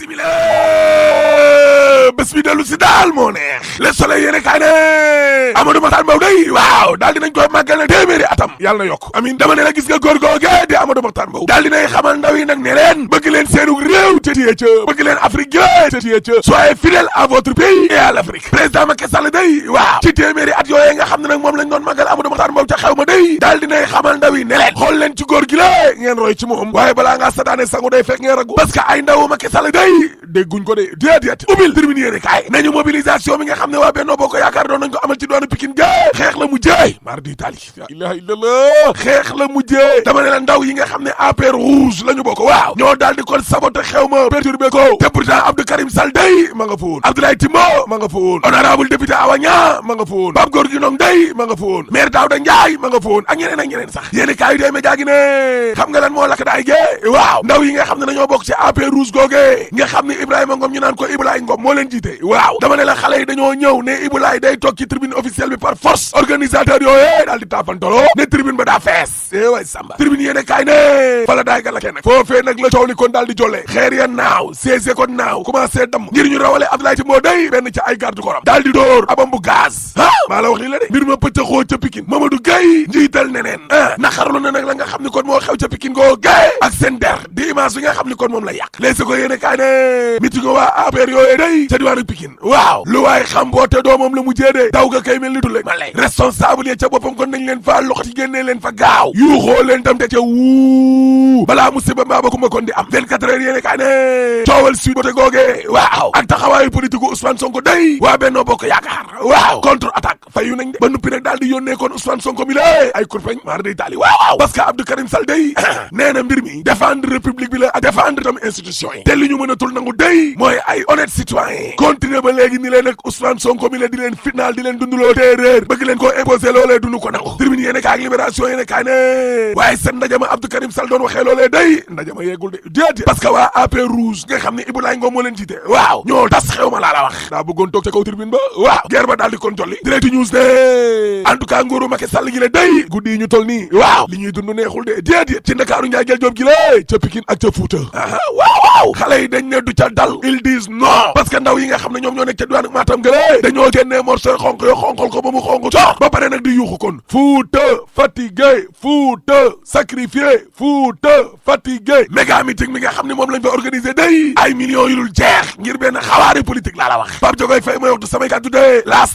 bisimila bés bi dellu si daal moo neex Le Soleil yéene kaay ne Amadou Mahtar Mbow day waaw daal dinañ koy màggal ne téeméeri atam yàlla na yokk amiin dama ne la gis nga góor googe di Amadou Mahtar Mbow daal dinay xamal ndaw yi nag ne leen bëgg leen seenu réew te téye ca bëgg leen Afrique yé te téye ca soyez fidèles à votre pays et à l'Afrique président Macky Sall day waaw ci téeméeri at yooyee nga xam ne nag moom lañ doon màggal Amadou Mahtar Mbow ca xew ma day daal dinay xamal ndaw yi ne leen xool leen ci góor gi la ngeen roy ci moom waaye balaa ngaa sadaane sangu day fekk ngeen ragu parce que ay ndaw Macky Sall day dégguñ ko de déedéet ubbil tribune yéene kaay nañu mobilisation bi nga xam ne waa Benno Bokk Yaakaar doon nañ ko amal ci doonu Pikine ga xeex la mujjee mardi tali la ilaha illallah xeex la mujjee dama ne la ndaw yi nga xam ne APR rouge la ñu bokk waaw ñoo daal di kon saboté xew ma perturbé ko te pourtant Abdou Karim Sall day ma nga fa woon Abdoulaye Timbo ma nga fa woon honorable député Awa Niang ma nga fa woon Pape Gorgui Ndong day ma nga fa woon maire Daouda Ndiaye ma nga fa woon ak ñeneen sax yéene kaay day média gi ne xam nga lan moo lakk daay gee waaw ndaw yi nga xam ne dañoo bokk ci APR rouge googe nga xam ne Ibrahima Ngom ñu naan ko Ibulaay Ngom moo leen jiite waaw dama ne la xale yi dañoo ñëw ne Ibulaay day toog ci tribune officielle bi par force organisateur yooyu daal di taafantolo ne tribune ba daa fees way samba tribune yéene kaay ne fala daay ga la kee nag foofee nag la coow li kon daal di jolle xeer ya naaw siège kon naaw commencé dam ngir ñu rawale Abdoulaye Timbo day benn ca ay garde corps daal di dóor abam bu gaz maa la wax lii la de mbir ma pëccëxoo ca Pikine Mamadou Gueye njiital neneen naqarlu na nag la nga xam ni kon moo xew ca Pikine goo Gueye ak seen der di image bi nga xam ni kon moom la yàq léegi ko yéene kaay ne meeting waa APR yooyu day ca diwaanu Pikine waaw lu waay xam boote doomam la mujjee de daw ga kay mel ni tulle ma lay responsable yi ca boppam kon nañ leen fa loxoti génnee leen fa gaaw yuuxoo leen tam te ca wuu balaa musiba mbaa ba kumba kon di am 24 heures yéene kaay ne coowal suite bote googe waaw ak taxawaayu politique Ousmane Sonko day waa Benno Bokk Yaakaar waaw contre attaque fayu nañ de ba nuppi nag daal di yónnee kon Ousmane Sonko mi la ay kurpeñ maar day taali waaw parce que Abdou Karim Sall day nee na mbir mi défendre république bi la ak défendre tam institution yi te li ñu mën a tul nangu day mooy ay honnête citoyen continuer ba léegi ni leen ak Ousmane Sonko mi la di leen fitnaal di leen dunduloo téeréer bëgg leen koo imposer loolee dunu ko nangu tribune yéene kaay ak libération yéene kaay ne waaye seen ndajama Abdou Karim Sall doon waxee loolee day ndajama yeegul de déedéet parce que waa APR rouge nga xam ne Ibulaay Ngom moo leen jiite waaw ñoo tas xew ma laa la wax daa bëggoon toog ca kaw tribune ba waaw guerre ba daal di kon jolli direct news ne en tout cas nguuru Macky Sall gi la day guddi yi ñu tol nii waaw li ñuy dund neexul de déedéet ci Ndakaaru Njaay jël joob gi la ca Pikine ak ca Fuuta waaw xale yi dañ ne du ca dal ils disent non parce que ndaw yi nga xam ne ñoom ñoo nekk ca diwaan ak Matam gële dañoo génnee morceau xonq yo xonqal ko ba mu xonq coor ba pare nag di yuuxu kon Fuuta fatigué Fuuta sacrifié Fuuta fatigué méga meeting mi nga xam ne moom lañ fa organiser day ay millions yu dul jeex ngir benn xawaari politique laa la wax Pape Diogoy Faye mooy wax du samay kàddu de laas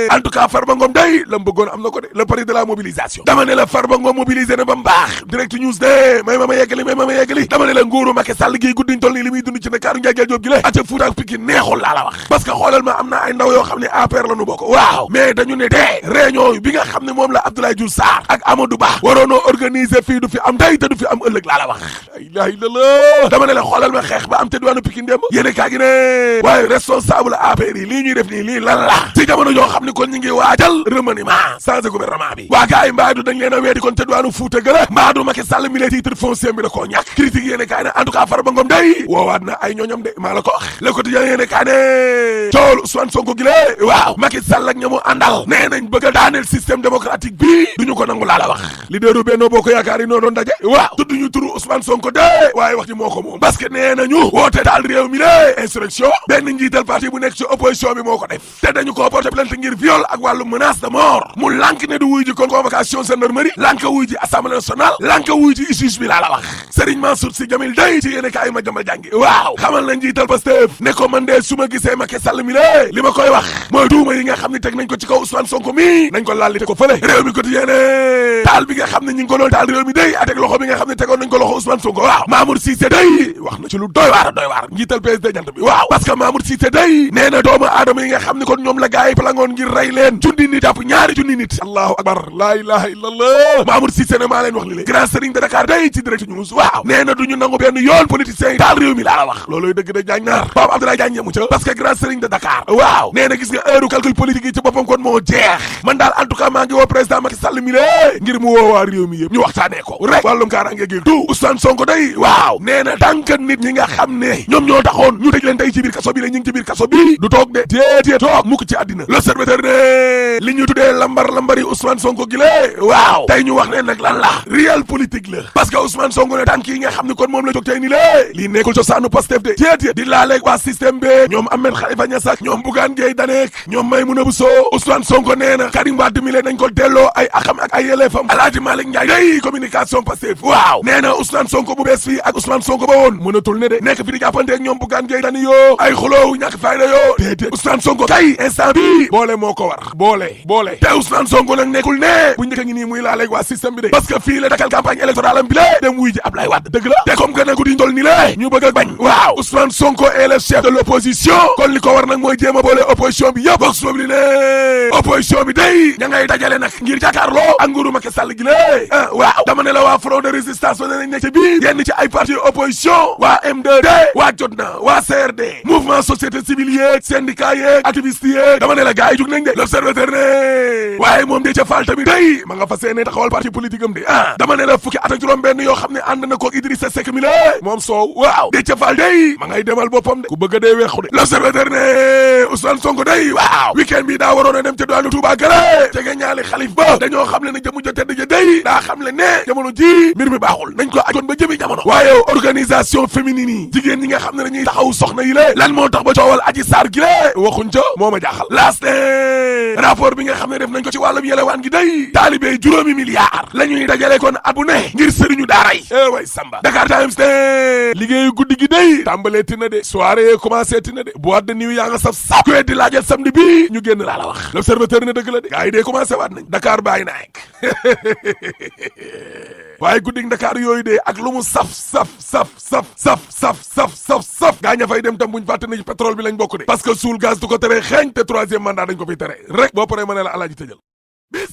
en tout cas Farba Ngom day la mu bëggoon am na ko de le pari de la mobilisation dama ne la Farba Ngom mobilisé na ba mbaax direct news de may ma yeggali dama ne la nguuru Macky Sall gi guddiñ toll nii li muy dund ci Ndakaaru Njaay Jóob gi la aca Fuuta ak Pikine neexul laa la wax parce que xoolal ma am na ay ndaw yoo xam ne APR la nu bokk waaw mais dañu ne dee réunion bi nga xam ne moom la Abdoulaye Diouf Sarr ak Amadou Ba waroonoo organiser fii du fi am tey te du fi am ëllëg laa la wax la ilaha illallah dama ne la xoolal ma xeex ba am te diwaanu Pikine démb yéene kaa gi ne waaye responsable APR yi lii ñuy def nii lii lan la ci jamono yoo xam ne kon ñu ngi waajal remaniement changé gouvernement bi waa gars yi mbaadu dañ leen a weedi kon te diwaanu Fuuta gëla mbaadu Macky Sall mi le titre foncier bi da koo ñàkk critique yéene kaa ne en tout cas Farba Ngom day woowaat na ay ñooñam de maa la ko wax le quotidien yéene kaa ne cool Ousmane Sonko gi le waaw Macky Sall ak ñamu àndal nee nañ bëgg a daaneel système démocratique bi duñu ko nangu laa la wax leaderu Benno Bokk Yaakaar yi noo doon daje waaw tudd ñu turu Ousmane Sonko de waaye wax ji moo ko moom parce que nee nañu woote daal réew mi le insurrection benn njiital parti bu nekk ci opposition bi moo ko def te dañu ko porté plainte ngir viol ak wàllu menace de mort mu lànk ne du wuy ji kon convocation gendarmerie lànk wuy ji assemblée nationale lànk wuy ji juge bi laa la wax Serigne Mansour Sy Djamil day ci yéene kaay ma jambal jàngi waaw xamal na njiital Pastef ne ko man de su ma gisee Macky Sall mi le li ma koy wax mooy tuuma yi nga xam ne teg nañ ko ci kaw Ousmane Sonko mi nañ ko laal li te ko fële réew mi quotidien ne taal bi nga xam ne ñi ngi ko doon taal réew mi day atek loxo bi nga xam ne tegoon nañ ko loxo Ousmane Sonko waaw Mamour Cissé day wax na ci lu doy waar njiital PSD jant bi waaw parce que Mamour Cissé day nee na doomu aadama yi nga xam ne kon ñoom la gaay yi palangoon ngir rey leen junni nit jàpp ñaari junni nit allahu akbar la ilaha illallah Mamour Cissé ne maa leen wax li lé grand serigne de Dakar day ci direct news waaw nee na duñu nangu benn yoon politiciens yi taal réew mi laa la wax looloy dëgg de jaañ naar Pape Abdoulaye Diagne ñemu ca parce que grand serigne de Dakar waaw nee na gis nga heure calcul politique yi ci boppam kon moo jeex man daal en tout cas maa ngi woo président Macky Sall mi lée ngir mu woowaa réew mi yëpp ñu waxtaanee ko rek wàllum kaaraange gi tout Ousmane Sonko day waaw nee na tànk nit ñi nga xam ne ñoom ñoo taxoon ñu tëj leen tey ci biir kaso bi la ñu ngi ci biir kaso bi du toog de déedéet toog mukk ci àddina l'observateur ne li ñu tuddee lambari Ousmane Sonko gi lée waaw tey ñu wax ne nag lan la réel politique la parce que Ousmane Sonko ne tànk yi nga xam ne kon moom la jóg tey ni lée lii nekkul cosaanu Pastef de déedéet di laaleeg waa système bi ñoom Ahmed Khalifa Niass ak ñoom Bougane Gueye Dany ñoom Maïmouna Bousso Ousmane Sonko nee na Karim Wade mi lee nañ ko delloo ay axam ak ay yelleefam Alaaji Malick Ndiaye day communication Pastef waaw nee na Ousmane Sonko bu bees fii ak Ousmane Sonko ba woon mënatul ne de nekk fi di jàppante ak ñoom Bougane Gueye Dany yoo ay xuloowu ñàkk fayda yoo déedéet Ousmane Sonko kay instant bi boole moo ko war boole te Ousmane Sonko nag nekkul ne bu njëkk ngi nii muy laaleeg waa système bi de parce que fii la dakal campagne électorale am bi lée dem wuy ji Ablaye Wade dëgg la te comme que nag guddi ndol ni lée ñu bëgg a bañ waaw Ousmane Sonko est le chef de l'opposition kon li ko war nag mooy jéem a boole opposition bi yëpp box boobu li ne opposition bi day ña ngay dajale nag ngir jàkkaarloo ak nguuru Macky Sall gi lée waaw dama ne la waa front de résistance fa nañ nekk ci biir yenn ci ay parti opposition waa M2D waa Jotna waa CRD mouvement société civile yeeg syndicat yeeg activiste yeeg dama ne la gars yi jug nañ de l'observateur ne waaye moom de ca Fall tamit day ma nga fas yéene taxawal parti politique am de dama ne la fukki at ak juróom benn yoo xam ne ànd na ko Idrissa Seck mi la moom soow waaw de ca Fall day ma ngay demal boppam de ku bëgg a dee weexu de l'observateur ne Ousmane Sonko day waaw week-end bi daa waroon a dem ca diwaanu Touba gële jege ñaali xalif ba dañoo xam le ne jëmu ja tedd ja day daa xam le ne jamono ji mbir mi baaxul nañ ko ajoon ba jëmi jamono waaye organisation féminine yi jigéen ñi nga xam ne dañuy taxaw soxna yi lée lan moo tax ba coowal Adji Sarr gi lée waxuñ ca moo ma jaaxal laas ne rapport bi nga xam ne def nañ ko ci wàllum yelewaan gi day taalibé juróomi milliards la ñuy dajale kon at bu ne ngir sëriñu daara yi way Samba Dakar Times ne liggéeyu guddi gi day tàmbalee tina de soirée commencé tina de boîte de nuit yaa nga saf sax ku di laajal samedi bi ñu génn laa la wax l'observateur ne dëgg la de gars yi dee commencé waat nañ Dakar bàyyi naek waaye guddi Dakar yooyu de ak lu mu saf gaa ña fay dem tam buñ fàtte ne ci pétrole bi lañ bokk de parce que suul gaz du ko tere xeeñ te troisième mandat dañ ko fiy tere rek boo paree ma ne la alaaji tëjal bis